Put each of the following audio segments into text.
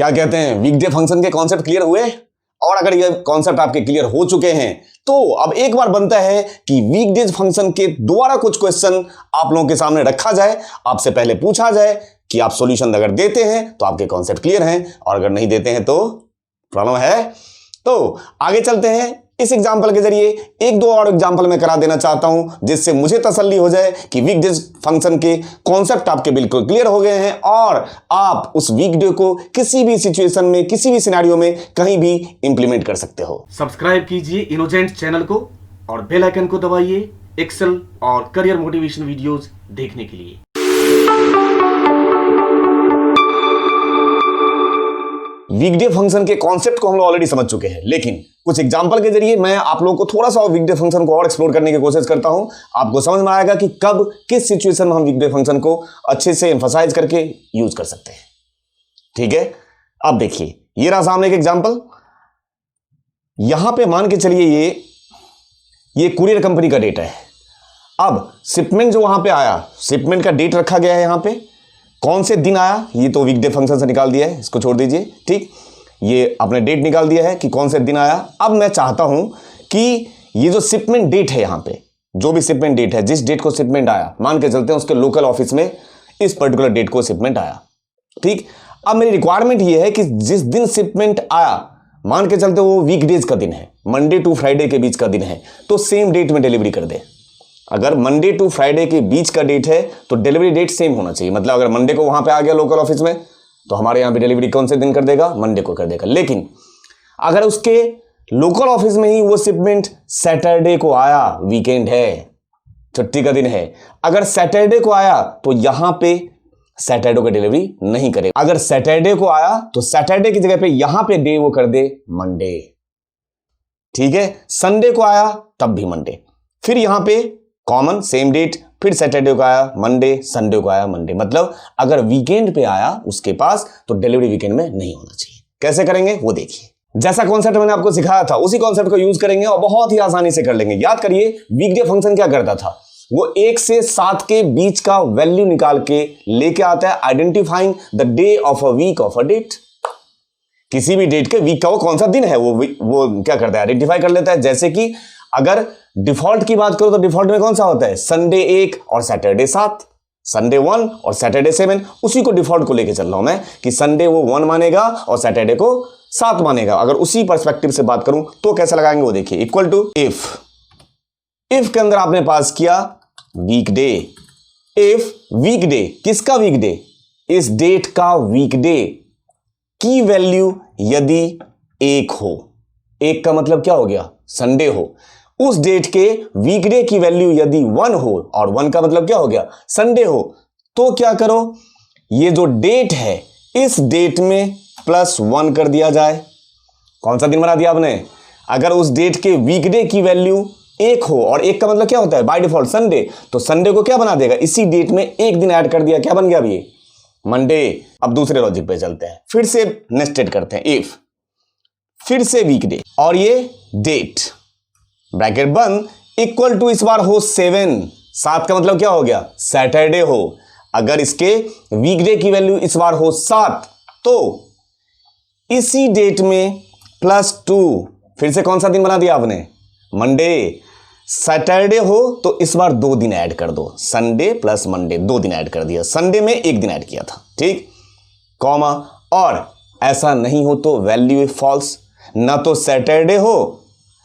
क्या कहते हैं, वीकडे फंक्शन के कॉन्सेप्ट क्लियर हुए? और अगर ये कॉन्सेप्ट आपके क्लियर हो चुके हैं तो अब एक बार बनता है कि वीकडेज फंक्शन के दोबारा कुछ क्वेश्चन आप लोगों के सामने रखा जाए, आपसे पहले पूछा जाए कि आप सॉल्यूशन अगर देते हैं तो आपके कॉन्सेप्ट क्लियर हैं, और अगर नहीं देते हैं तो प्रॉब्लम है। तो आगे चलते हैं। इस एग्जाम्पल के जरिए एक दो और एग्जाम्पल मैं करा देना चाहता हूं जिससे मुझे तसल्ली हो जाए कि वीकडेज फंक्शन के कॉन्सेप्ट आपके बिल्कुल क्लियर हो गए हैं और आप उस वीकडे को किसी भी सिचुएशन में, किसी भी सिनेरियो में कहीं भी इंप्लीमेंट कर सकते हो। सब्सक्राइब कीजिए इनोजेंट चैनल को और बेल आइकन को दबाइए एक्सेल और करियर मोटिवेशन वीडियोस देखने के लिए। वीकडे फंक्शन के कॉन्सेप्ट को हम लोग ऑलरेडी समझ चुके हैं, लेकिन कुछ एग्जांपल के जरिए मैं आप लोगों को थोड़ा सा वीकडे फंक्शन को और एक्सप्लोर करने की कोशिश करता हूं। आपको समझ में आएगा कि कब किस सिचुएशन में हम वीकडे फंक्शन को अच्छे से एम्फसाइज करके यूज कर सकते हैं। ठीक है, अब देखिए ये रहा सामने एक एग्जांपल। यहां पे मान के चलिए ये कुरियर कंपनी का डेट है। अब शिपमेंट जो वहां पे आया, शिपमेंट का डेट रखा गया है, यहां पे कौन से दिन आया ये तो वीकडे फंक्शन से निकाल दिया है, इसको छोड़ दीजिए। ठीक, ये आपने डेट निकाल दिया है कि कौन से दिन आया। अब मैं चाहता हूं कि ये जो शिपमेंट डेट है, यहां पे जो भी शिपमेंट डेट है, जिस डेट को शिपमेंट आया, मान के चलते हैं उसके लोकल ऑफिस में इस पर्टिकुलर डेट को शिपमेंट आया। ठीक, अब मेरी रिक्वायरमेंट ये है कि जिस दिन शिपमेंट आया, मान के चलते वो वीकडेज का दिन है, मंडे टू फ्राइडे के बीच का दिन है, तो सेम डेट में डिलीवरी कर दे। अगर मंडे टू फ्राइडे के बीच का डेट है तो डिलीवरी डेट सेम होना चाहिए। मतलब अगर मंडे को वहां पे आ गया लोकल ऑफिस में तो हमारे यहां पे डिलीवरी कौन से दिन कर देगा, मंडे को कर देगा। लेकिन अगर उसके लोकल ऑफिस में ही वो शिपमेंट सैटरडे को आया, वीकेंड है, छुट्टी का दिन है, अगर सैटरडे को आया तो यहां पे सैटरडे को डिलीवरी नहीं करेगा। अगर सैटरडे को आया तो सैटरडे की जगह पे यहां पे डे वो कर दे मंडे। ठीक है, संडे को आया तब भी मंडे, फिर यहां पे कॉमन सेम डेट, फिर सैटरडे को आया मंडे, संडे को आया मंडे। मतलब अगर वीकेंड पे आया उसके पास तो डिलीवरी वीकेंड में नहीं होना चाहिए। कैसे करेंगे वो देखिए। जैसा कॉन्सेप्ट मैंने आपको सिखाया था उसी कॉन्सेप्ट को यूज करेंगे और बहुत ही आसानी से कर लेंगे। याद करिए वीकडे फंक्शन क्या करता था, वो 1 से 7 के बीच का वैल्यू निकाल के लेके आता है, identifying the day of a week of a date. किसी भी डेट के वीक का वो कौन सा दिन है वो क्या करता है, आइडेंटिफाई कर लेता है। जैसे कि अगर डिफॉल्ट की बात करो तो डिफॉल्ट में कौन सा होता है, संडे 1 और सैटरडे 7, संडे 1 और सैटरडे 7। उसी को डिफॉल्ट को लेके चल रहा हूं मैं कि संडे वो 1 मानेगा और सैटरडे को 7 मानेगा। अगर उसी पर्सपेक्टिव से बात करूं तो कैसे लगाएंगे वो देखिए। इक्वल टू इफ के अंदर आपने पास किया वीकडे। इफ वीकडे, किसका वीकडे, इस डेट का वीकडे की वैल्यू यदि 1 हो, 1 का मतलब क्या हो गया, संडे हो, उस डेट के वीकडे की वैल्यू यदि 1 हो, और 1 का मतलब क्या हो गया, संडे हो, तो क्या करो, ये जो डेट है इस डेट में +1 कर दिया जाए। कौन सा दिन बना दिया आपने, अगर उस डेट के वीकडे की वैल्यू 1 हो, और 1 का मतलब क्या होता है बाय डिफॉल्ट संडे, तो संडे को क्या बना देगा, इसी डेट में 1 दिन ऐड कर दिया, क्या बन गया अब ये मंडे। अब दूसरे लॉजिक पे चलते हैं, फिर से नेस्टेड करते हैं। इफ फिर से वीकडे और ये डेट, ब्रैकेट बंद, इक्वल टू इस बार हो 7 का मतलब क्या हो गया, सैटरडे हो। अगर इसके वीकडे की वैल्यू इस बार हो 7 तो इसी डेट में +2, फिर से कौन सा दिन बना दिया आपने, मंडे। सैटरडे हो तो इस बार 2 दिन ऐड कर दो, संडे प्लस मंडे, 2 दिन ऐड कर दिया, संडे में 1 दिन ऐड किया था। ठीक, कॉमा, और ऐसा नहीं हो तो वैल्यू फॉल्स, ना तो सैटरडे हो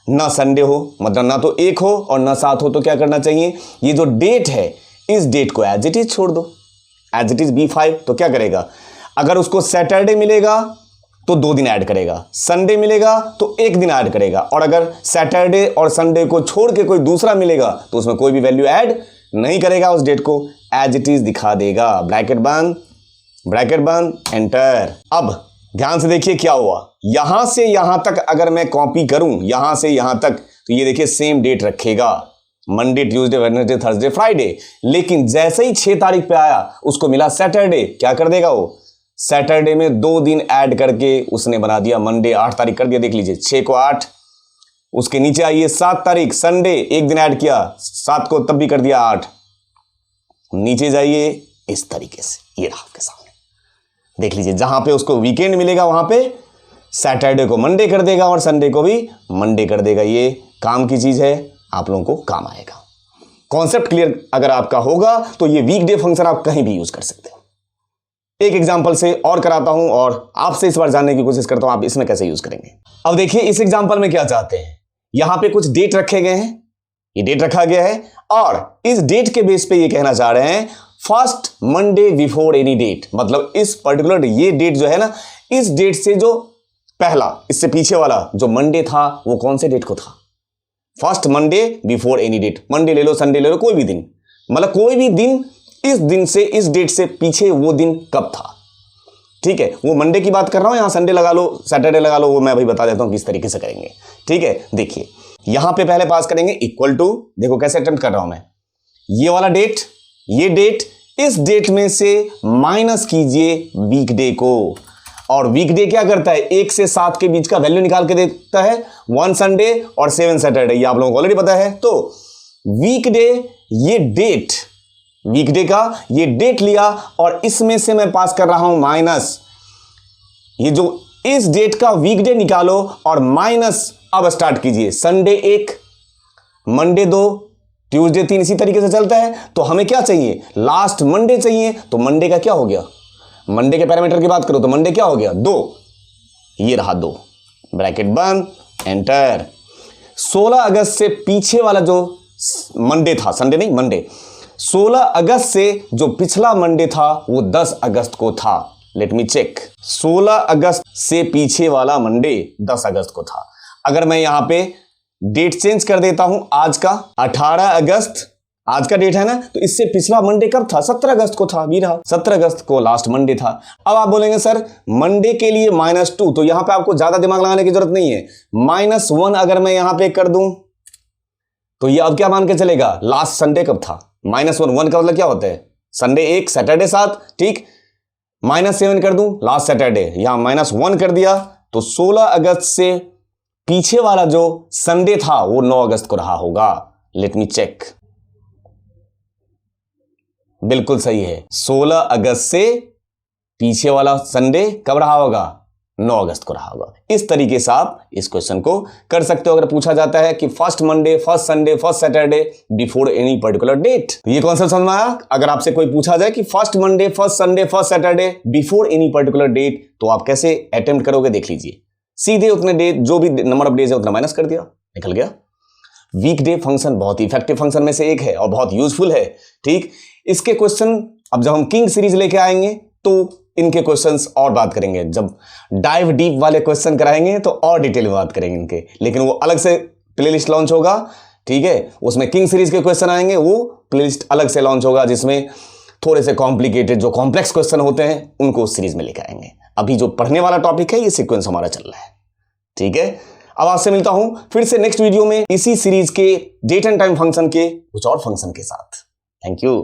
ना संडे हो, मतलब ना तो 1 हो और ना 7 हो, तो क्या करना चाहिए, ये जो डेट है इस डेट को एज इट इज छोड़ दो, एज इट इज B5। तो क्या करेगा, अगर उसको सैटरडे मिलेगा तो 2 दिन ऐड करेगा, संडे मिलेगा तो 1 दिन ऐड करेगा, और अगर सैटरडे और संडे को छोड़ के कोई दूसरा मिलेगा तो उसमें कोई भी वैल्यू ऐड नहीं करेगा, उस डेट को एज इट इज दिखा देगा। ब्रैकेट बंद, एंटर। अब ध्यान से देखिए क्या हुआ, यहां से यहां तक अगर मैं कॉपी करूं, यहां से यहां तक, तो ये देखिए सेम डेट रखेगा, Monday, Tuesday, Wednesday, Thursday, Friday. लेकिन जैसे ही 6 तारीख पे आया उसको मिला सैटरडे, क्या कर देगा वो, सैटरडे में 2 दिन ऐड करके उसने बना दिया मंडे, 8 तारीख कर दिया। देख लीजिए 6 को 8, उसके नीचे आइए 7 तारीख संडे, 1 दिन ऐड किया, 7 को तब भी कर दिया 8, नीचे जाइए इस तरीके से, ये रहा आपके सामने। देख लीजिए, जहां पे उसको वीकेंड मिलेगा वहां पे सैटरडे को मंडे कर देगा और संडे को भी मंडे कर देगा। ये काम की चीज है, आप लोगों को काम आएगा। कॉन्सेप्ट क्लियर अगर आपका होगा तो ये वीकडे फंक्शन आप कहीं भी यूज कर सकते हो। एक एग्जांपल से और कराता हूं और आपसे इस बार जानने की कोशिश करता हूं आप इसमें कैसे यूज करेंगे। अब देखिए इस एग्जांपल में क्या चाहते हैं, यहां पे कुछ डेट रखे गए हैं, ये डेट रखा गया है और इस डेट के बेस पे ये कहना चाह रहे हैं first Monday before any date, मतलब इस पर्टिकुलर ये डेट जो है ना, इस डेट से जो पहला, इससे पीछे वाला जो मंडे था वो कौन से डेट को था? First Monday before any date. Monday ले लो, संडे ले लो, कोई भी दिन, मतलब कोई भी दिन इस दिन से, इस डेट से पीछे वो दिन कब था। ठीक है, वो मंडे की बात कर रहा हूं, यहां संडे लगा लो, सैटरडे लगा लो, वो मैं अभी बता देता हूं किस तरीके से करेंगे। ठीक है, देखिए यहां पे पहले पास करेंगे इक्वल टू, देखो कैसे अटेम्प्ट कर रहा हूं मैं, ये वाला डेट, ये डेट, इस डेट में से माइनस कीजिए वीकडे को, और वीकडे क्या करता है, 1 से 7 के बीच का वैल्यू निकाल के देता है, 1 संडे और 7 सैटरडे, ये आप लोगों को ऑलरेडी पता है। तो वीकडे, ये डेट, वीकडे का ये डेट लिया और इसमें से मैं पास कर रहा हूं माइनस, ये जो इस डेट का वीकडे निकालो और माइनस अब स्टार्ट कीजिए, संडे 1, मंडे 2, ट्यूसडे 3, इसी तरीके से चलता है। तो हमें क्या चाहिए, लास्ट मंडे चाहिए। तो मंडे का क्या हो गया, मंडे के पैरामीटर की बात करो तो मंडे क्या हो गया, 2, ये रहा 2, ब्रैकेट बंद, एंटर। 16 अगस्त से पीछे वाला जो मंडे था, संडे नहीं मंडे, 16 अगस्त से जो पिछला मंडे था वो 10 अगस्त को था। लेट मी चेक, 16 अगस्त से पीछे वाला मंडे 10 अगस्त को था। अगर मैं यहां पे डेट चेंज कर देता हूं, आज का 18 अगस्त आज का डेट है ना, तो इससे पिछला मंडे कब था, 17 अगस्त को था, भी रहा 17 अगस्त को लास्ट मंडे था। अब आप बोलेंगे सर मंडे के लिए -2, तो यहां पे आपको ज्यादा दिमाग लगाने की जरूरत नहीं है। -1 अगर मैं यहां पे कर दूं तो ये अब क्या मान के चलेगा, लास्ट संडे कब था, -1 का मतलब क्या होता है, संडे 1, सैटरडे 7, ठीक, -7 कर दूं लास्ट सैटरडे, यहां -1 कर दिया, तो 16 अगस्त से पीछे वाला जो संडे था वो 9 अगस्त को रहा होगा। लेट मी चेक, बिल्कुल सही है, 16 अगस्त से पीछे वाला संडे कब रहा होगा, 9 अगस्त को रहा होगा। इस तरीके से आप इस क्वेश्चन को कर सकते हो। अगर पूछा जाता है कि first Monday, first Sunday, first Saturday before any particular date, तो ये कॉन्सेप्ट समझ में आया। अगर आपसे कोई पूछा जाए कि first Monday, first Sunday, first Saturday before any particular date, तो आप कैसे अटेम्प्ट करोगे देख लीजिए। सीधे उतने डे, जो भी नंबर ऑफ डेज है उतना माइनस कर दिया, निकल गया। वीकडे फंक्शन बहुत ही इफेक्टिव फंक्शन में से एक है और बहुत यूजफुल है। ठीक, इसके क्वेश्चन अब जब हम किंग सीरीज लेके आएंगे तो इनके क्वेश्चंस और बात करेंगे, जब डाइव डीप वाले क्वेश्चन कराएंगे तो और डिटेल में बात करेंगे इनके, लेकिन वो अलग से प्लेलिस्ट लॉन्च होगा। ठीक है, उसमें किंग सीरीज के क्वेश्चन आएंगे, वो प्लेलिस्ट अलग से लॉन्च होगा जिसमें थोड़े से कॉम्प्लिकेटेड जो कॉम्प्लेक्स क्वेश्चन होते हैं उनको उस सीरीज में लेके आएंगे। अभी जो पढ़ने वाला टॉपिक है ये सीक्वेंस हमारा चल रहा है। ठीक है, अब आपसे मिलता हूं फिर से नेक्स्ट वीडियो में इसी सीरीज के डेट एंड टाइम फंक्शन के कुछ और फंक्शन के साथ। Thank you.